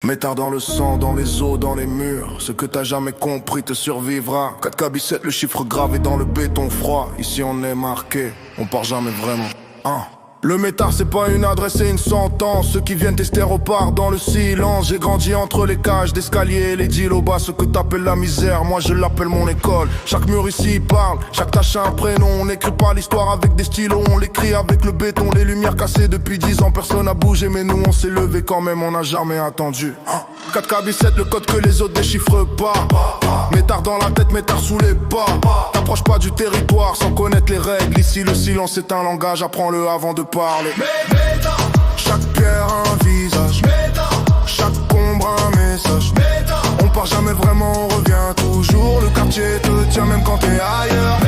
Métard dans le sang, dans les os, dans les murs. Ce que t'as jamais compris te survivra. 4K Bicep, le chiffre gravé dans le béton froid. Ici on est marqué, on part jamais vraiment. Le métard c'est pas une adresse, c'est une sentence. Ceux qui viennent tester repart dans le silence. J'ai grandi entre les cages d'escalier et les deals au bas. Ce que t'appelles la misère, moi je l'appelle mon école. Chaque mur ici parle, chaque tâche a un prénom. On n'écrit pas l'histoire avec des stylos, on l'écrit avec le béton. Les lumières cassées depuis 10 ans, personne n'a bougé. Mais nous on s'est levé quand même, on n'a jamais attendu. 4K Bicep, le code que les autres déchiffrent pas. Métard dans la tête, métard sous les pas. T'approches pas du territoire sans connaître les règles. Ici le silence est un langage, apprends-le avant de parler. Chaque pierre a un visage, chaque ombre un message. On part jamais vraiment, on revient toujours. Le quartier te tient même quand t'es ailleurs.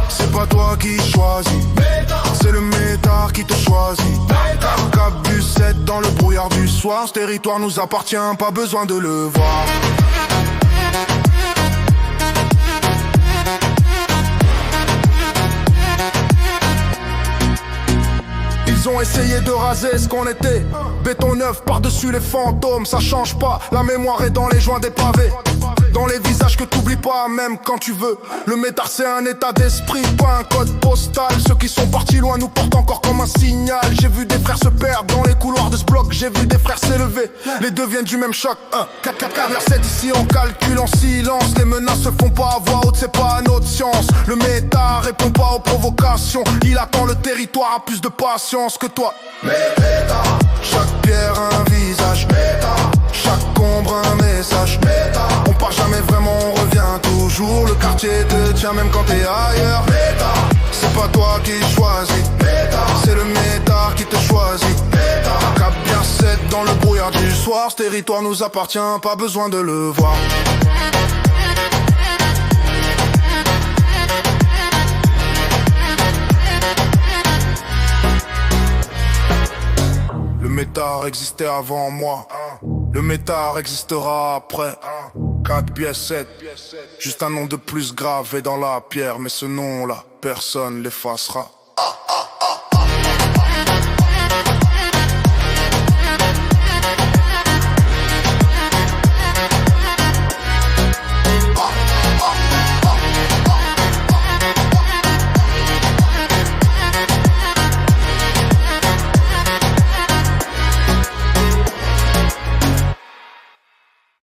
C'est pas toi qui choisis, c'est le métard qui te choisit. 4K Bicep dans le brouillard du soir. Ce territoire nous appartient, pas besoin de le voir. Ils ont essayé de raser ce qu'on était. Béton neuf par-dessus les fantômes, ça change pas. La mémoire est dans les joints des pavés, dans les visages que t'oublies pas même quand tu veux. Le métard c'est un état d'esprit, pas un code postal. Ceux qui sont partis loin nous portent encore comme un signal. J'ai vu des frères se perdre dans les couloirs de ce bloc. J'ai vu des frères s'élever, les deux viennent du même choc. 4-4-4-7 ici on calcule en silence. Les menaces se font pas à voix haute, c'est pas notre science. Le métard répond pas aux provocations. Il attend le territoire, a plus de patience que toi. Métard, chaque pierre a un visage. Métard, chaque ombre un message. Métard, on part jamais vraiment, on revient toujours. Le quartier te tient même quand t'es ailleurs. Métard, c'est pas toi qui choisis. Métard, c'est le métard qui te choisit. Métard, cap bien 7 dans le brouillard du soir. Ce territoire nous appartient, pas besoin de le voir. Le métard existait avant moi, le métard existera après. 4 pièces 7, juste un nom de plus gravé dans la pierre. Mais ce nom-là, personne l'effacera.